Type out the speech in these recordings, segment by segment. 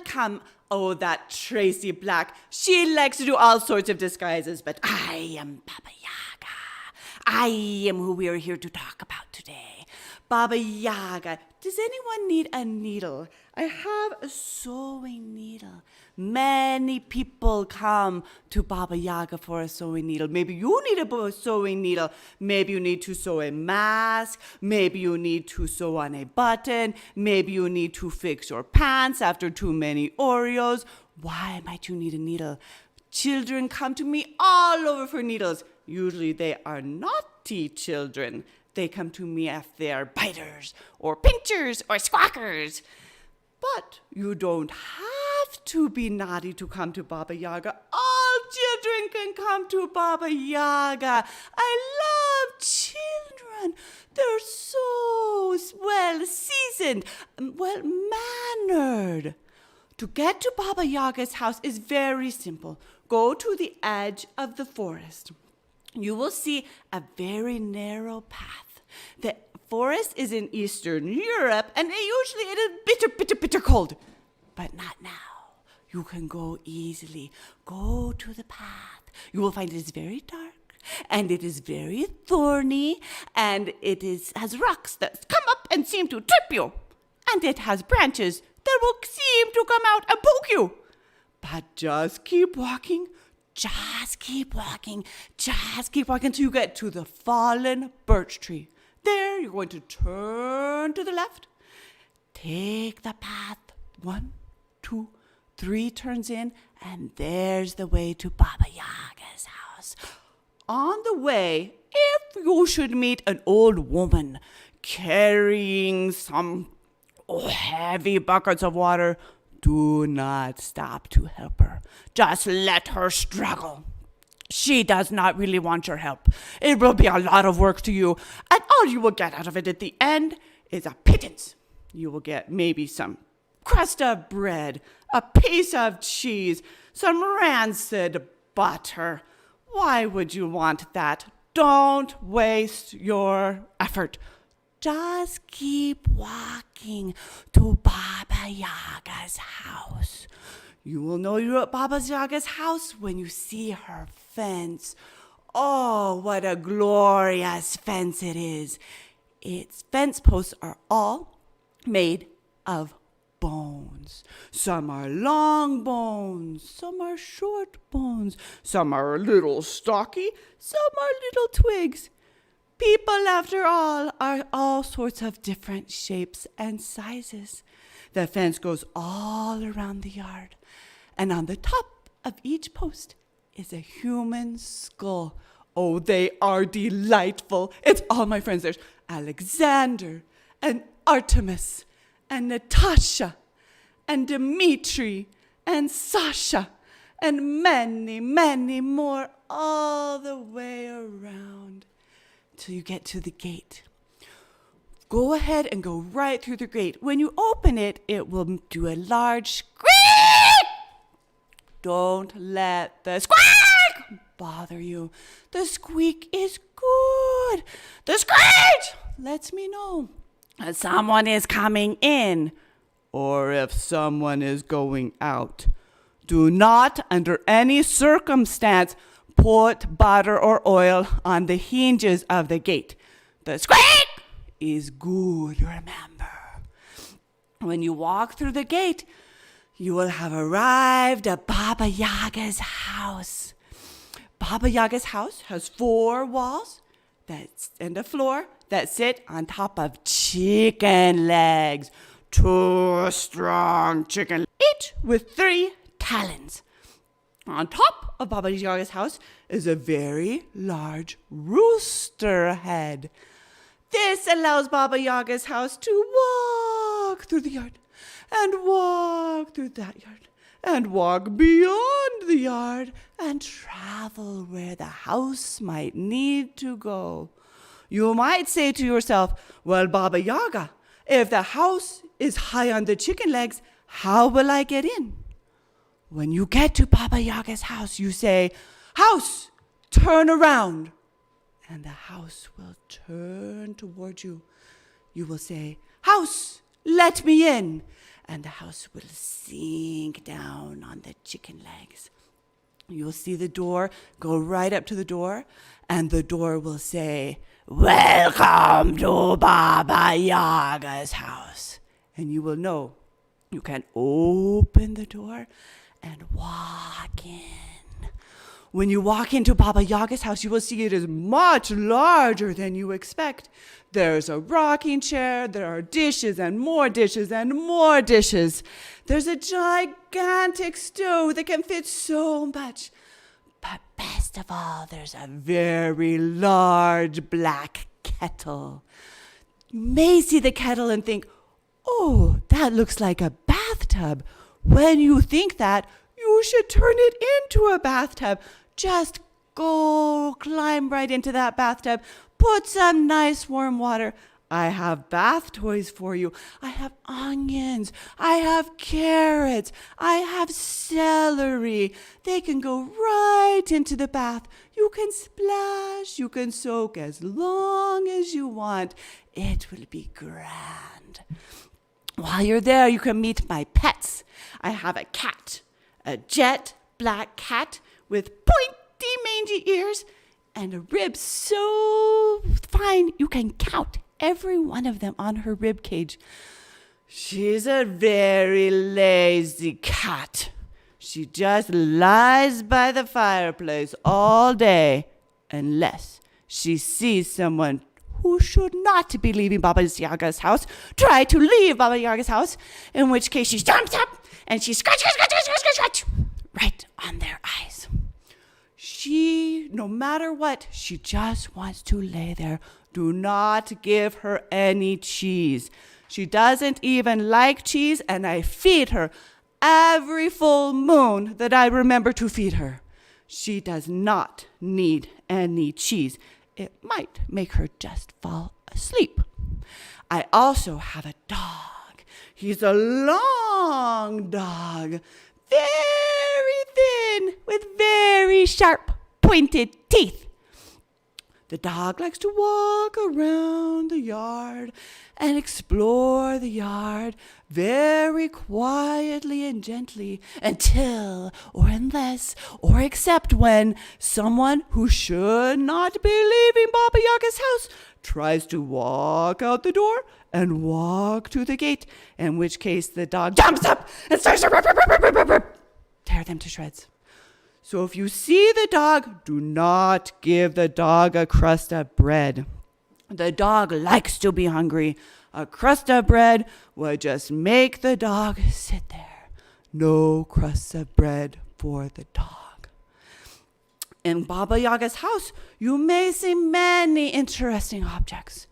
come. Oh, that Tracy Black. She likes to do all sorts of disguises, but I am Baba Yaga. I am who we are here to talk about today. Baba Yaga. Does anyone need a needle? I have a sewing needle. Many people come to Baba Yaga for a sewing needle. Maybe you need a sewing needle. Maybe you need to sew a mask. Maybe you need to sew on a button. Maybe you need to fix your pants after too many Oreos. Why might you need a needle? Children come to me all over for needles. Usually they are naughty children. They come to me if they're biters or pinchers or squawkers. But you don't have to be naughty to come to Baba Yaga. All children can come to Baba Yaga. I love children. They're so well seasoned, well mannered. To get to Baba Yaga's house is very simple. Go to the edge of the forest. You will see a very narrow path. The forest is in Eastern Europe, and usually it is bitter cold. But not now. You can go easily. Go to the path. You will find it is very dark, and it is very thorny, and it has rocks that come up and seem to trip you. And it has branches that will seem to come out and poke you. But just keep walking. Just keep walking. Just keep walking until you get to the fallen birch tree. There, you're going to turn to the left. Take the path 1, 2, 3 turns in, and there's the way to Baba Yaga's house. On the way, if you should meet an old woman carrying some heavy buckets of water, do not stop to help her. Just let her struggle. She does not really want your help. It will be a lot of work to you, and all you will get out of it at the end is a pittance. You will get maybe some crust of bread, a piece of cheese, some rancid butter. Why would you want that? Don't waste your effort. Just keep walking to Baba Yaga's house. You will know you're at Baba Yaga's house when you see her fence. Oh, what a glorious fence it is. Its fence posts are all made of bones. Some are long bones, some are short bones, some are a little stocky, some are little twigs. People, after all, are all sorts of different shapes and sizes. The fence goes all around the yard, and on the top of each post is a human skull. Oh, they are delightful. It's all my friends. There's Alexander and Artemis and Natasha and Dmitri and Sasha and many, many more all the way around till you get to the gate. Go ahead and go right through the gate. When you open it, it will do a large squeak. Don't let the squeak bother you. The squeak is good. The squeak lets me know that someone is coming in or if someone is going out. Do not, under any circumstance, put butter or oil on the hinges of the gate. The squeak is good, remember. When you walk through the gate, you will have arrived at Baba Yaga's house. Baba Yaga's house has 4 walls and a floor that sit on top of chicken legs. 2 strong chicken, each with 3 talons. On top of Baba Yaga's house is a very large rooster head. This allows Baba Yaga's house to walk through the yard and walk through that yard and walk beyond the yard and travel where the house might need to go. You might say to yourself, well, Baba Yaga, if the house is high on the chicken legs, how will I get in? When you get to Baba Yaga's house, you say, house, turn around. And the house will turn toward you. You will say, house, let me in. and the house will sink down on the chicken legs. You'll see the door, go right up to the door, and the door will say, "Welcome to Baba Yaga's house." And you will know you can open the door and walk in. When you walk into Baba Yaga's house, you will see it is much larger than you expect. There's a rocking chair, there are dishes and more dishes and more dishes. There's a gigantic stove that can fit so much. But best of all, there's a very large black kettle. You may see the kettle and think, "Oh, that looks like a bathtub." When you think that, you should turn it into a bathtub. Just go climb right into that bathtub. Put some nice warm water. I have bath toys for you. I have onions. I have carrots. I have celery. They can go right into the bath. You can splash. You can soak as long as you want. It will be grand. While you're there, you can meet my pets. I have a cat, a jet black cat with pointy mangy ears and a rib so fine you can count every one of them on her rib cage. She's a very lazy cat. She just lies by the fireplace all day unless she sees someone who should not be leaving Baba Yaga's house try to leave Baba Yaga's house, in which case she jumps up and she scratch right on their eyes. She, no matter what, she just wants to lay there. Do not give her any cheese. She doesn't even like cheese, and I feed her every full moon that I remember to feed her. She does not need any cheese. It might make her just fall asleep. I also have a dog. He's a long dog, very thin, with very sharp, pointed teeth. The dog likes to walk around the yard and explore the yard very quietly and gently until or unless or except when someone who should not be leaving Baba Yaga's house tries to walk out the door and walk to the gate, in which case the dog jumps up and starts to tear them to shreds. So if you see the dog, do not give the dog a crust of bread. The dog likes to be hungry. A crust of bread would just make the dog sit there. No crusts of bread for the dog. In Baba Yaga's house, you may see many interesting objects.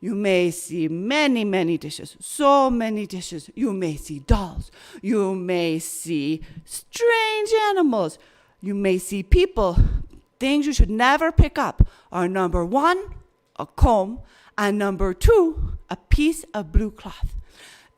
You may see many, many dishes, so many dishes. You may see dolls. You may see strange animals. You may see people. Things you should never pick up are, number one, a comb, and number two, a piece of blue cloth.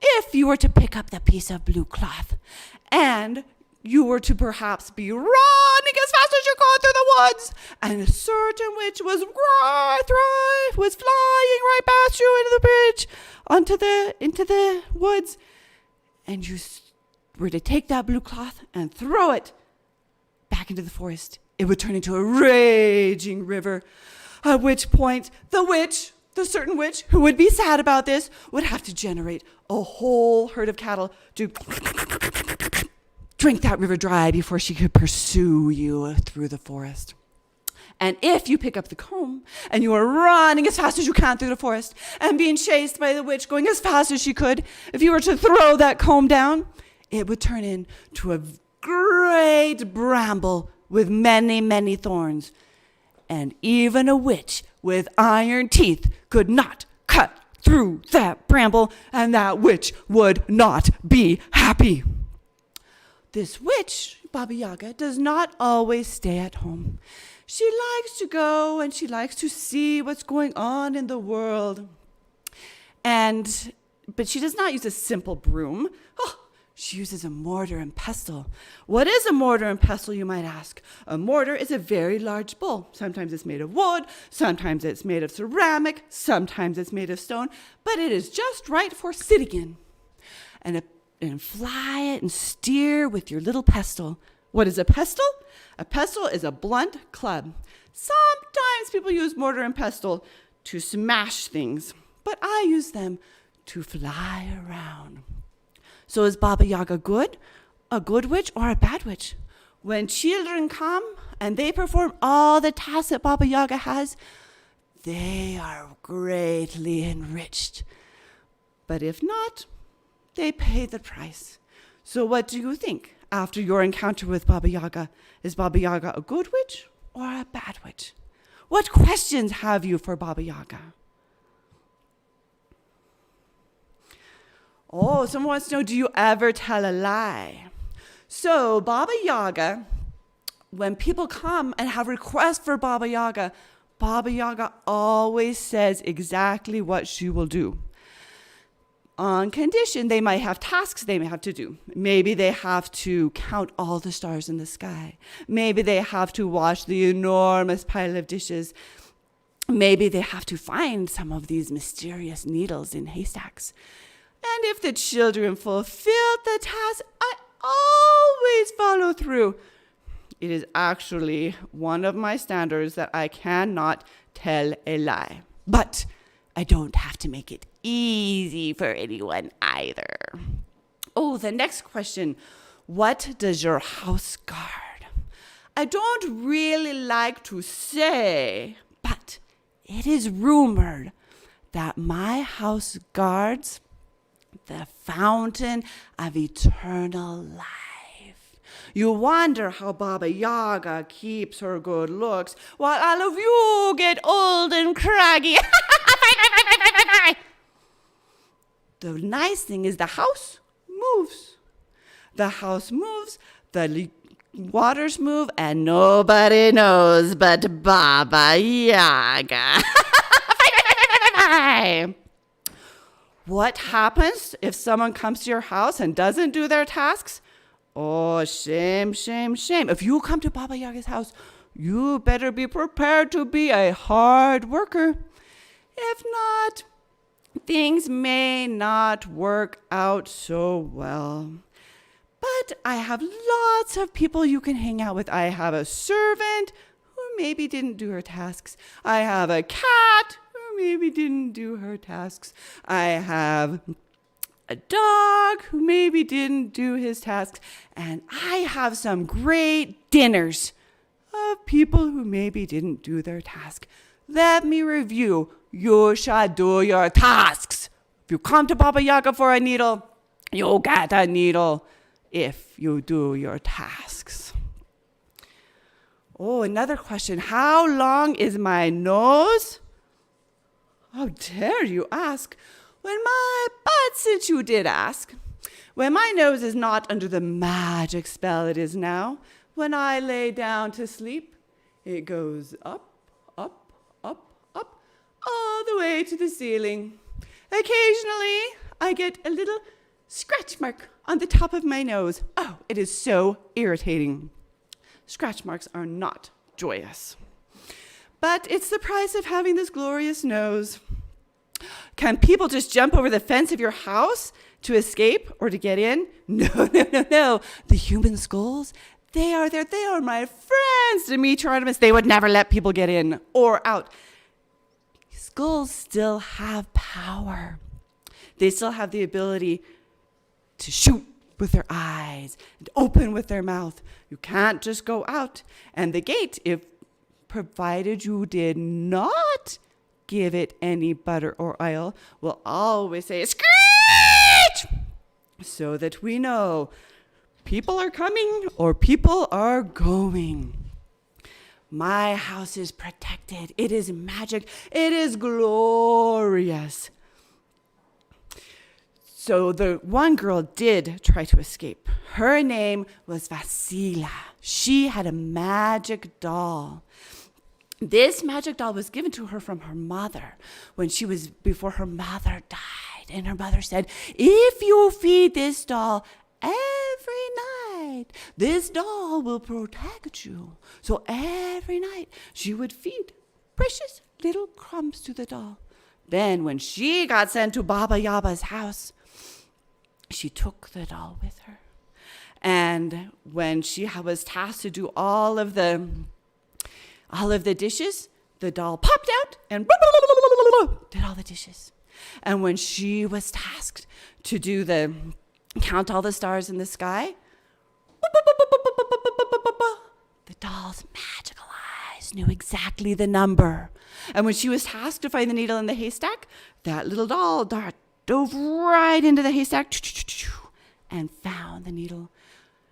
If you were to pick up the piece of blue cloth and you were to perhaps be running as fast as you could through the woods, and a certain witch was flying right past you into the bridge, into the woods, and you were to take that blue cloth and throw it back into the forest, it would turn into a raging river, at which point the certain witch who would be sad about this would have to generate a whole herd of cattle to drink that river dry before she could pursue you through the forest. And if you pick up the comb and you are running as fast as you can through the forest and being chased by the witch going as fast as she could, if you were to throw that comb down, it would turn into a great bramble with many, many thorns. And even a witch with iron teeth could not cut through that bramble, and that witch would not be happy. This witch, Baba Yaga, does not always stay at home. She likes to go and she likes to see what's going on in the world. But she does not use a simple broom. She uses a mortar and pestle. What is a mortar and pestle, you might ask? A mortar is a very large bowl. Sometimes it's made of wood, sometimes it's made of ceramic, sometimes it's made of stone, but it is just right for sitting in. and fly it and steer with your little pestle. What is a pestle? A pestle is a blunt club. Sometimes people use mortar and pestle to smash things, but I use them to fly around. So is Baba Yaga good? A good witch or a bad witch? When children come and they perform all the tasks that Baba Yaga has, they are greatly enriched. But if not, they pay the price. So what do you think after your encounter with Baba Yaga? Is Baba Yaga a good witch or a bad witch? What questions have you for Baba Yaga? Oh, someone wants to know, do you ever tell a lie? So Baba Yaga, when people come and have requests for Baba Yaga always says exactly what she will do. On condition, they might have tasks they may have to do. Maybe they have to count all the stars in the sky. Maybe they have to wash the enormous pile of dishes. Maybe they have to find some of these mysterious needles in haystacks. And if the children fulfilled the task, I always follow through. It is actually one of my standards that I cannot tell a lie. But I don't have to make it easy for anyone either. Oh, the next question. What does your house guard? I don't really like to say, but it is rumored that my house guards the fountain of eternal life. You wonder how Baba Yaga keeps her good looks while all of you get old and craggy. The nice thing is the house moves. The house moves, the waters move, and nobody knows but Baba Yaga. What happens if someone comes to your house and doesn't do their tasks? Oh, shame, shame, shame. If you come to Baba Yaga's house, you better be prepared to be a hard worker. If not, things may not work out so well. But I have lots of people you can hang out with. I have a servant who maybe didn't do her tasks. I have a cat who maybe didn't do her tasks. I have a dog who maybe didn't do his tasks. And I have some great dinners of people who maybe didn't do their task. Let me review. You shall do your tasks. If you come to Baba Yaga for a needle, you'll get a needle if you do your tasks. Oh, another question. How long is my nose? How dare you ask? But since you did ask, when my nose is not under the magic spell it is now, when I lay down to sleep, it goes up, up, up, up, all the way to the ceiling. Occasionally, I get a little scratch mark on the top of my nose. Oh, it is so irritating. Scratch marks are not joyous. But it's the price of having this glorious nose. Can people just jump over the fence of your house to escape or to get in? No, no, no, no. The human skulls, they are there. They are my friends, Demeter Artemis. They would never let people get in or out. Skulls still have power. They still have the ability to shoot with their eyes and open with their mouth. You can't just go out. And the gate, if provided you did not give it any butter or oil, will always say, screech! So that we know people are coming or people are going. My house is protected. It is magic. It is glorious. So the one girl did try to escape. Her name was Vasilisa. She had a magic doll. This magic doll was given to her from her mother before her mother died. And her mother said, if you feed this doll every night, this doll will protect you. So every night she would feed precious little crumbs to the doll. Then when she got sent to Baba Yaga's house, she took the doll with her. And when she was tasked to do all of the dishes, the doll popped out and did all the dishes. And when she was tasked to count all the stars in the sky, the doll's magical eyes knew exactly the number. And when she was tasked to find the needle in the haystack, that little doll dove right into the haystack and found the needle.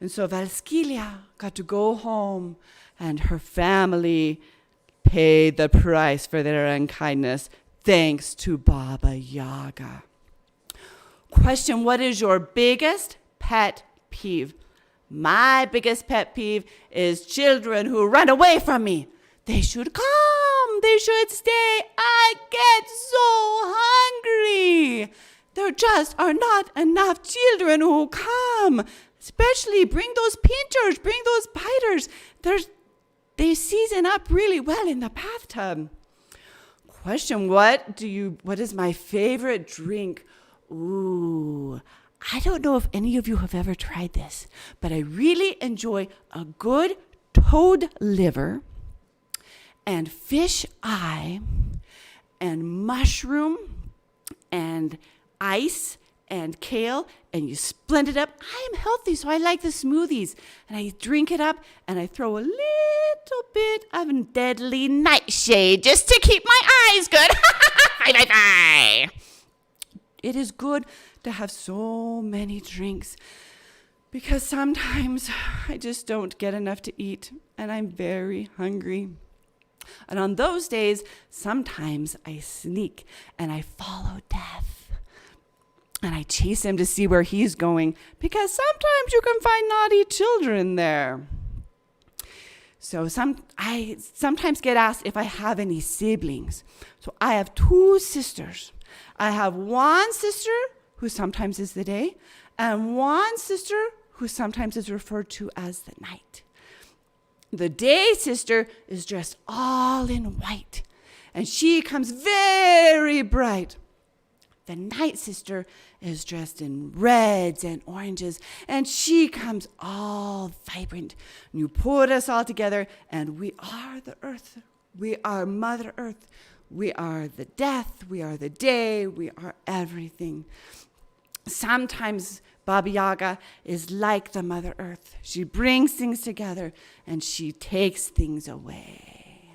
And so Vasilisa got to go home, and her family paid the price for their unkindness, thanks to Baba Yaga. Question: what is your biggest pet peeve? My biggest pet peeve is children who run away from me. They should come. They should stay. I get so hungry. There just are not enough children who come. Especially bring those pinchers, bring those biters. They season up really well in the bathtub. Question: what is my favorite drink? Ooh, I don't know if any of you have ever tried this, but I really enjoy a good toad liver and fish eye and mushroom and ice and kale, and you blend it up. I am healthy, so I like the smoothies. And I drink it up, and I throw a little bit of deadly nightshade just to keep my eyes good. Bye, bye, bye. It is good to have so many drinks because sometimes I just don't get enough to eat, and I'm very hungry. And on those days, sometimes I sneak and I follow death. And I chase him to see where he's going, because sometimes you can find naughty children there. So I sometimes get asked if I have any siblings. So I have 2 sisters. I have one sister who sometimes is the day, and one sister who sometimes is referred to as the night. The day sister is dressed all in white, and she comes very bright. The night sister is dressed in reds and oranges, and she comes all vibrant. You put us all together, and we are the earth. We are Mother Earth. We are the death. We are the day. We are everything. Sometimes Baba Yaga is like the Mother Earth. She brings things together, and she takes things away.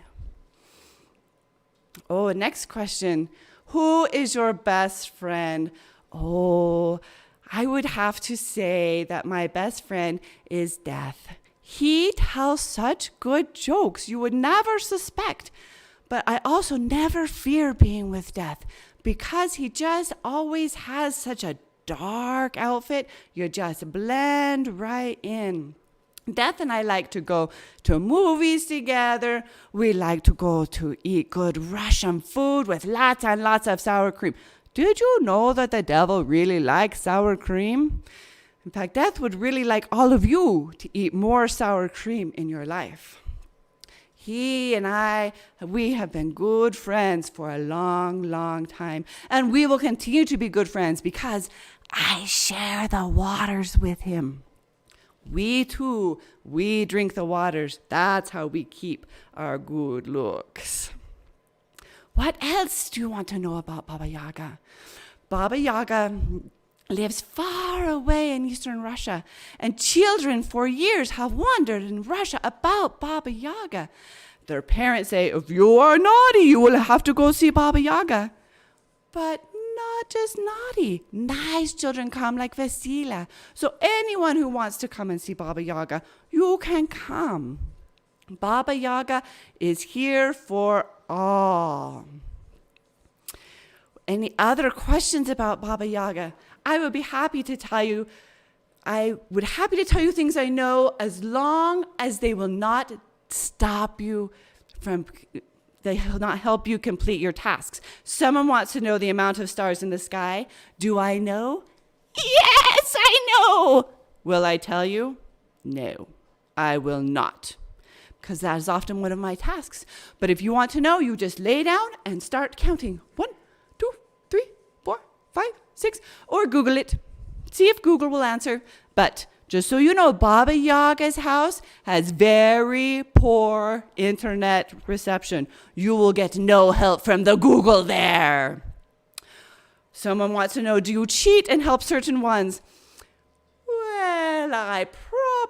Oh, next question. Who is your best friend? Oh, I would have to say that my best friend is Death. He tells such good jokes you would never suspect. But I also never fear being with Death because he just always has such a dark outfit. You just blend right in. Death and I like to go to movies together. We like to go to eat good Russian food with lots and lots of sour cream. Did you know that the devil really likes sour cream? In fact, Death would really like all of you to eat more sour cream in your life. He and I, we have been good friends for a long, long time. And we will continue to be good friends because I share the waters with him. We too, we drink the waters. That's how we keep our good looks. What else do you want to know about Baba Yaga? Baba Yaga lives far away in eastern Russia, and children for years have wondered in Russia about Baba Yaga. Their parents say, if you are naughty, you will have to go see Baba Yaga. But not just naughty. Nice children come like Vasilisa. So anyone who wants to come and see Baba Yaga, you can come. Baba Yaga is here for all. Any other questions about Baba Yaga? I would be happy to tell you. I would happy to tell you things I know as long as they will not stop you from They will not help you complete your tasks. Someone wants to know the amount of stars in the sky. Do I know? Yes, I know. Will I tell you? No, I will not. Because that is often one of my tasks. But if you want to know, you just lay down and start counting. 1, 2, 3, 4, 5, 6, or Google it. See if Google will answer. But just so you know, Baba Yaga's house has very poor internet reception. You will get no help from the Google there. Someone wants to know, do you cheat and help certain ones? Well, I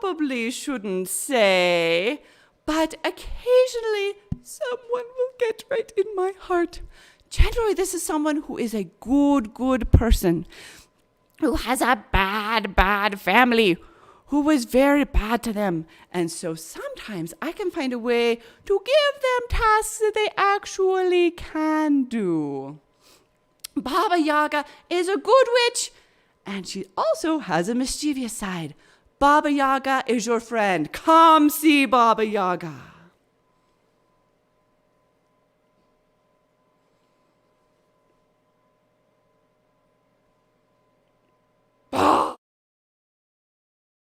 probably shouldn't say, but occasionally someone will get right in my heart. Generally, this is someone who is a good person, who has a bad family, who was very bad to them. And so sometimes I can find a way to give them tasks that they actually can do. Baba Yaga is a good witch, and she also has a mischievous side. Baba Yaga is your friend. Come see Baba Yaga.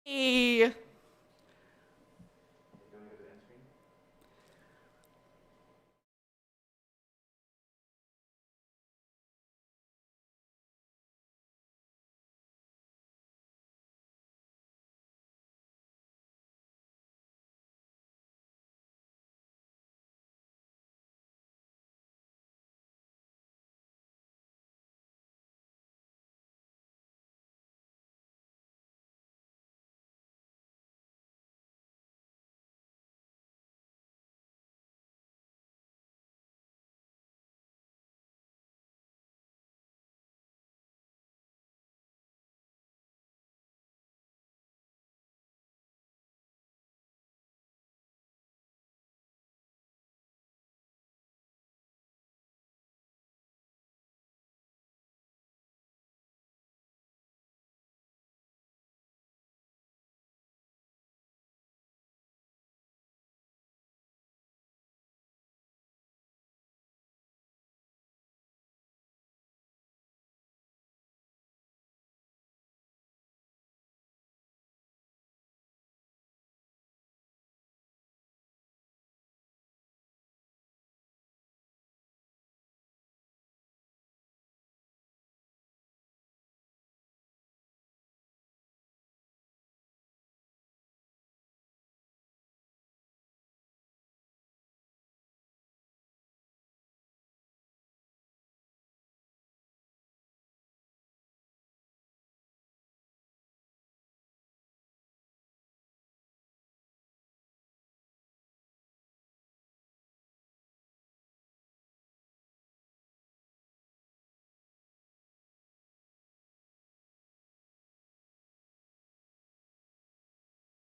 Hey.